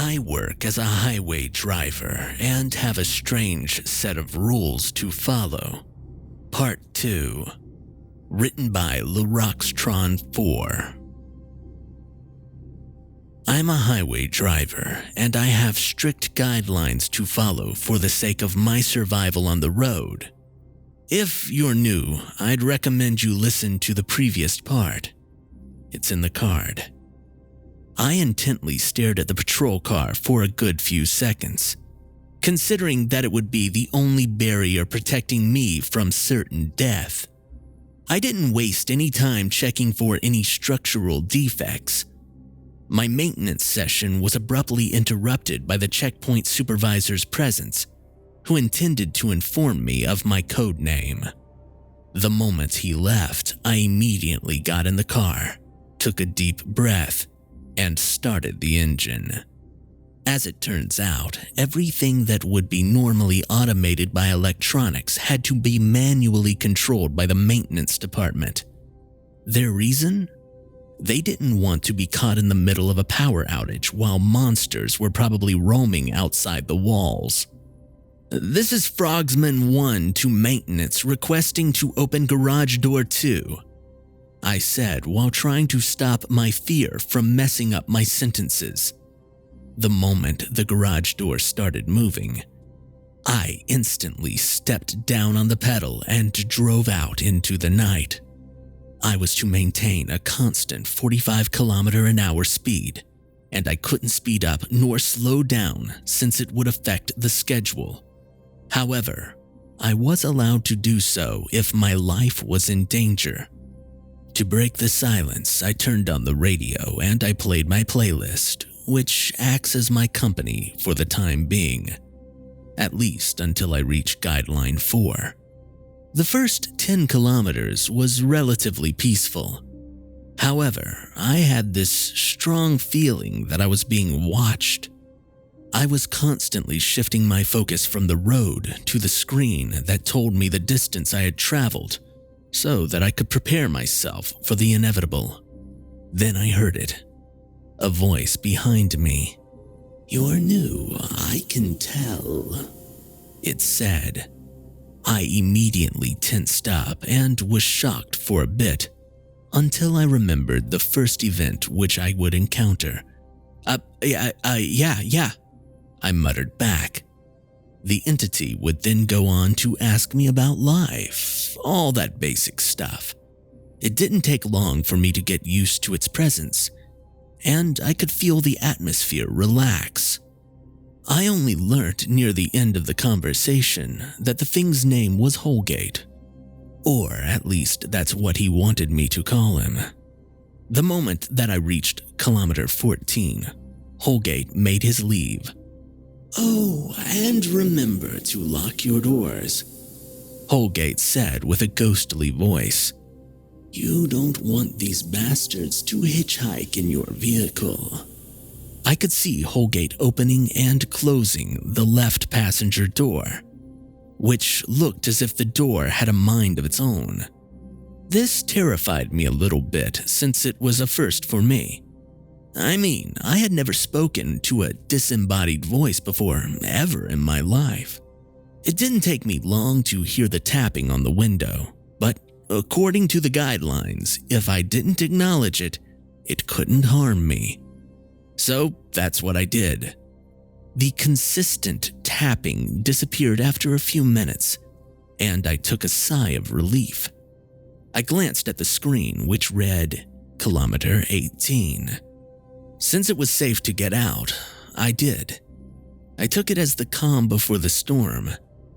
I work as a highway driver and have a strange set of rules to follow. Part 2. Written by LiroxtronIV. I'm a highway driver, and I have strict guidelines to follow for the sake of my survival on the road. If you're new, I'd recommend you listen to the previous part. It's in the card. I intently stared at the patrol car for a good few seconds, considering that it would be the only barrier protecting me from certain death. I didn't waste any time checking for any structural defects. My maintenance session was abruptly interrupted by the checkpoint supervisor's presence, who intended to inform me of my code name. The moment he left, I immediately got in the car, took a deep breath, and started the engine. As it turns out, everything that would be normally automated by electronics had to be manually controlled by the maintenance department. Their reason? They didn't want to be caught in the middle of a power outage while monsters were probably roaming outside the walls. "This is Frogsman 1 to maintenance requesting to open garage door 2, I said while trying to stop my fear from messing up my sentences. The moment the garage door started moving, I instantly stepped down on the pedal and drove out into the night. I was to maintain a constant 45km/h speed, and I couldn't speed up nor slow down since it would affect the schedule. However, I was allowed to do so if my life was in danger. To break the silence, I turned on the radio and I played my playlist, which acts as my company for the time being, at least until I reach Guideline 4. The first 10 kilometers was relatively peaceful. However, I had this strong feeling that I was being watched. I was constantly shifting my focus from the road to the screen that told me the distance I had traveled so that I could prepare myself for the inevitable. Then I heard it. A voice behind me. "You're new, I can tell," it said. I immediately tensed up and was shocked for a bit, until I remembered the first event which I would encounter. Yeah, I muttered back. The entity would then go on to ask me about life, all that basic stuff. It didn't take long for me to get used to its presence, and I could feel the atmosphere relax. I only learnt near the end of the conversation that the thing's name was Holgate, or at least that's what he wanted me to call him. The moment that I reached kilometer 14, Holgate made his leave. "Oh, and remember to lock your doors," Holgate said with a ghostly voice. "You don't want these bastards to hitchhike in your vehicle." I could see Holgate opening and closing the left passenger door, which looked as if the door had a mind of its own. This terrified me a little bit since it was a first for me. I mean, I had never spoken to a disembodied voice before, ever in my life. It didn't take me long to hear the tapping on the window, but according to the guidelines, if I didn't acknowledge it, it couldn't harm me. So that's what I did. The consistent tapping disappeared after a few minutes, and I took a sigh of relief. I glanced at the screen, which read kilometer 18. Since it was safe to get out, I did. I took it as the calm before the storm,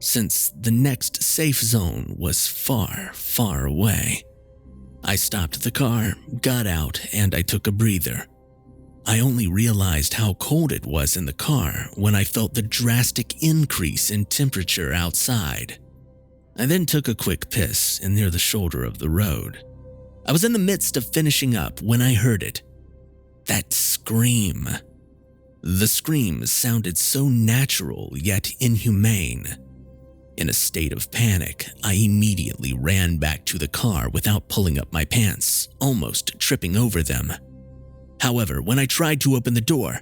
since the next safe zone was far, far away. I stopped the car, got out, and I took a breather. I only realized how cold it was in the car when I felt the drastic increase in temperature outside. I then took a quick piss in near the shoulder of the road. I was in the midst of finishing up when I heard it. That scream. The scream sounded so natural yet inhumane. In a state of panic, I immediately ran back to the car without pulling up my pants, almost tripping over them. However, when I tried to open the door,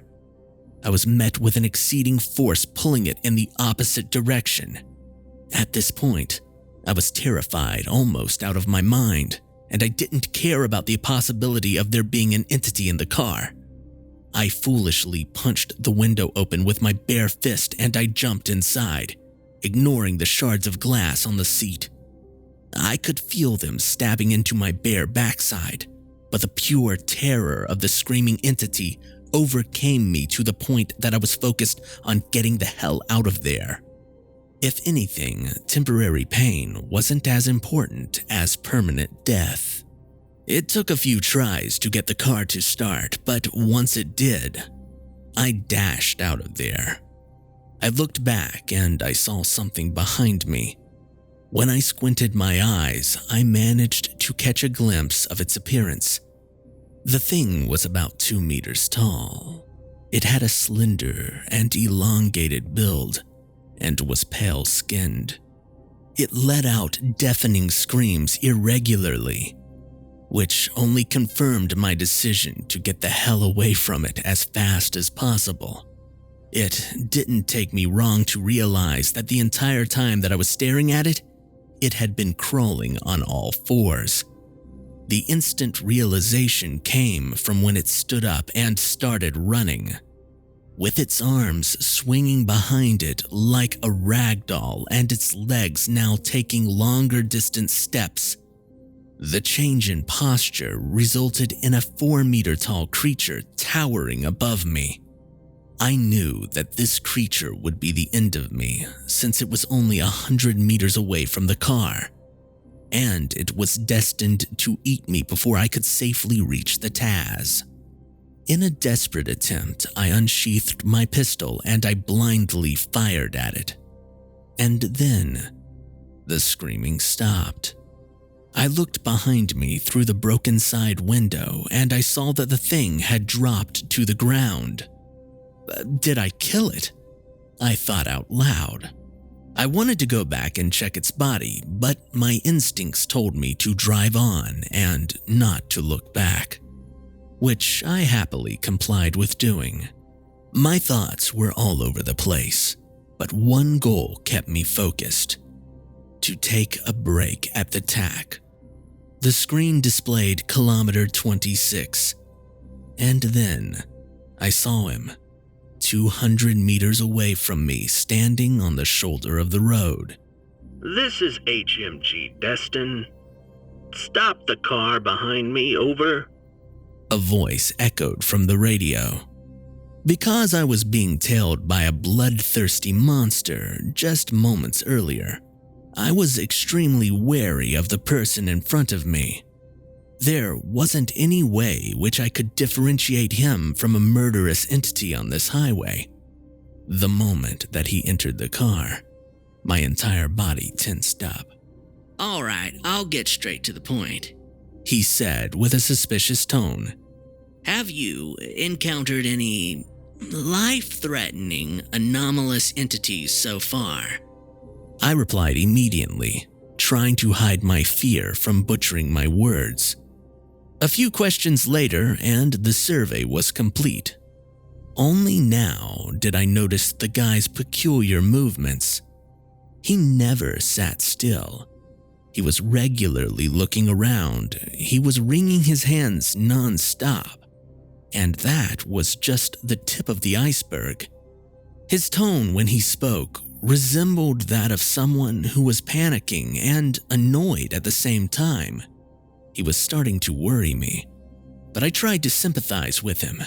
I was met with an exceeding force pulling it in the opposite direction. At this point, I was terrified almost out of my mind, and I didn't care about the possibility of there being an entity in the car. I foolishly punched the window open with my bare fist and I jumped inside, ignoring the shards of glass on the seat. I could feel them stabbing into my bare backside, but the pure terror of the screaming entity overcame me to the point that I was focused on getting the hell out of there. If anything, temporary pain wasn't as important as permanent death. It took a few tries to get the car to start, but once it did, I dashed out of there. I looked back and I saw something behind me. When I squinted my eyes, I managed to catch a glimpse of its appearance. The thing was about 2 meters tall. It had a slender and elongated build and was pale-skinned. It let out deafening screams irregularly, which only confirmed my decision to get the hell away from it as fast as possible. It didn't take me long to realize that the entire time that I was staring at it, it had been crawling on all fours. The instant realization came from when it stood up and started running, with its arms swinging behind it like a rag doll and its legs now taking longer distance steps. The change in posture resulted in a 4-meter-tall creature towering above me. I knew that this creature would be the end of me since it was only 100 meters away from the car, and it was destined to eat me before I could safely reach the Taz. In a desperate attempt, I unsheathed my pistol and I blindly fired at it. And then, the screaming stopped. I looked behind me through the broken side window and I saw that the thing had dropped to the ground. Did I kill it? I thought out loud. I wanted to go back and check its body, but my instincts told me to drive on and not to look back, which I happily complied with doing. My thoughts were all over the place, but one goal kept me focused: to take a break at the tack. The screen displayed kilometer 26, and then I saw him, 200 meters away from me, standing on the shoulder of the road. "This is HMG Destin. Stop the car behind me, over." A voice echoed from the radio. Because I was being tailed by a bloodthirsty monster just moments earlier, I was extremely wary of the person in front of me. There wasn't any way which I could differentiate him from a murderous entity on this highway. The moment that he entered the car, my entire body tensed up. "All right, I'll get straight to the point," he said with a suspicious tone. "Have you encountered any life-threatening, anomalous entities so far?" I replied immediately, trying to hide my fear from butchering my words. A few questions later, and the survey was complete. Only now did I notice the guy's peculiar movements. He never sat still. He was regularly looking around. He was wringing his hands non-stop. And that was just the tip of the iceberg. His tone when he spoke resembled that of someone who was panicking and annoyed at the same time. He was starting to worry me, but I tried to sympathize with him.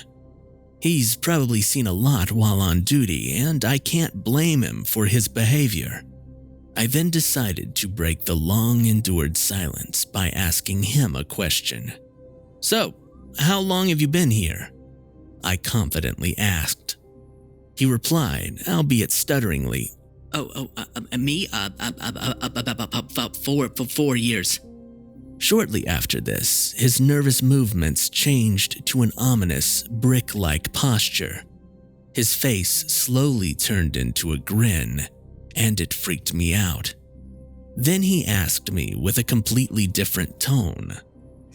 He's probably seen a lot while on duty, and I can't blame him for his behavior. I then decided to break the long-endured silence by asking him a question. "So, how long have you been here?" I confidently asked. He replied, albeit stutteringly, Me? About 4 years. Shortly after this, his nervous movements changed to an ominous, brick-like posture. His face slowly turned into a grin, and it freaked me out. Then he asked me with a completely different tone,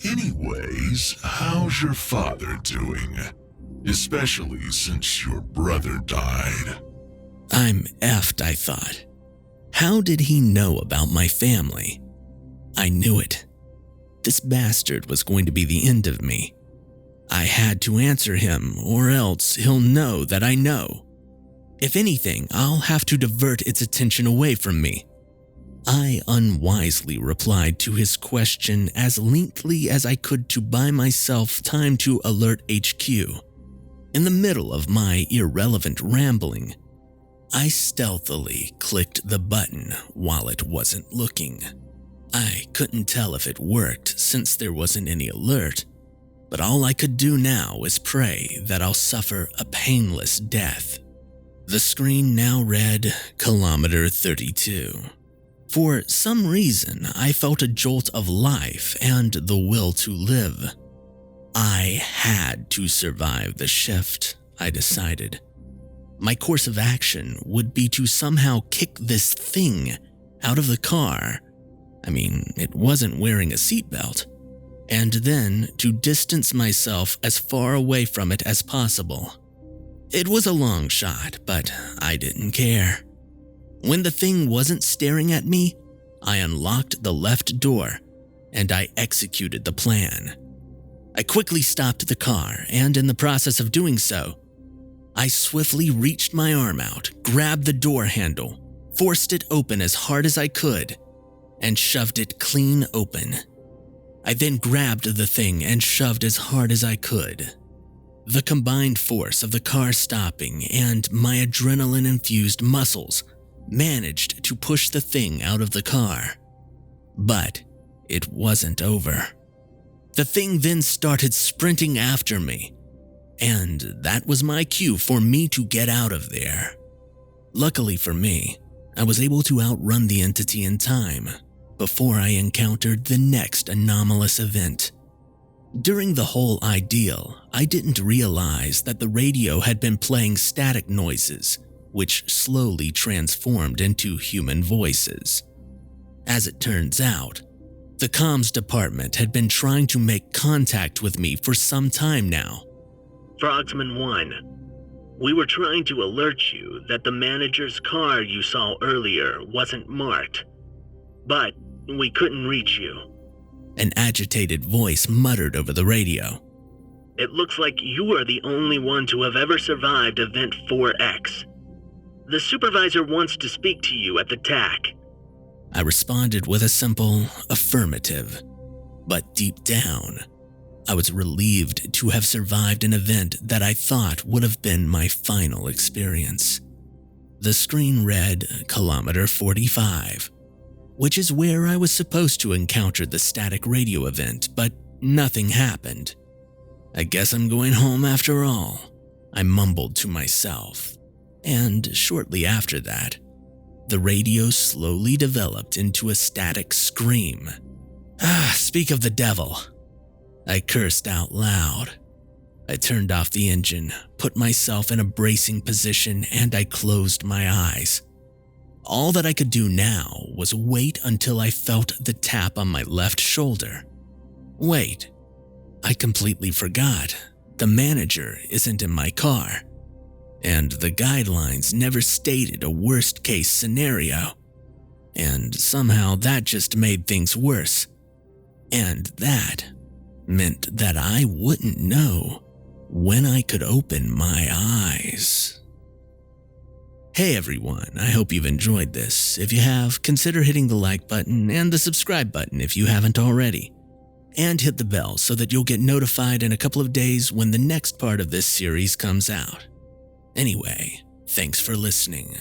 "Anyways, how's your father doing?" especially since your brother died. I'm effed, I thought. How did he know about my family? I knew it. This bastard was going to be the end of me. I had to answer him, or else he'll know that I know. If anything, I'll have to divert its attention away from me. I unwisely replied to his question as lengthily as I could to buy myself time to alert HQ. In the middle of my irrelevant rambling, I stealthily clicked the button while it wasn't looking. I couldn't tell if it worked since there wasn't any alert, but all I could do now is pray that I'll suffer a painless death. The screen now read kilometer 32. For some reason, I felt a jolt of life and the will to live. I had to survive the shift, I decided. My course of action would be to somehow kick this thing out of the car. I mean, it wasn't wearing a seatbelt. And then to distance myself as far away from it as possible. It was a long shot, but I didn't care. When the thing wasn't staring at me, I unlocked the left door and I executed the plan. I quickly stopped the car, and in the process of doing so, I swiftly reached my arm out, grabbed the door handle, forced it open as hard as I could, and shoved it clean open. I then grabbed the thing and shoved as hard as I could. The combined force of the car stopping and my adrenaline-infused muscles managed to push the thing out of the car. But it wasn't over. The thing then started sprinting after me, and that was my cue for me to get out of there. Luckily for me, I was able to outrun the entity in time before I encountered the next anomalous event. During the whole ordeal, I didn't realize that the radio had been playing static noises, which slowly transformed into human voices. As it turns out, the comms department had been trying to make contact with me for some time now. Frogsman 1, we were trying to alert you that the manager's car you saw earlier wasn't marked, but we couldn't reach you. An agitated voice muttered over the radio. It looks like you are the only one to have ever survived Event 4X. The supervisor wants to speak to you at the TAC. I responded with a simple affirmative, but deep down, I was relieved to have survived an event that I thought would have been my final experience. The screen read kilometer 45, which is where I was supposed to encounter the static radio event, but nothing happened. I guess I'm going home after all, I mumbled to myself, and shortly after that, the radio slowly developed into a static scream. Speak of the devil. I cursed out loud. I turned off the engine, put myself in a bracing position, and I closed my eyes. All that I could do now was wait until I felt the tap on my left shoulder. Wait, I completely forgot. The manager isn't in my car, and the guidelines never stated a worst-case scenario. And somehow that just made things worse. And that meant that I wouldn't know when I could open my eyes. Hey everyone, I hope you've enjoyed this. If you have, consider hitting the like button and the subscribe button if you haven't already. And hit the bell so that you'll get notified in a couple of days when the next part of this series comes out. Anyway, thanks for listening.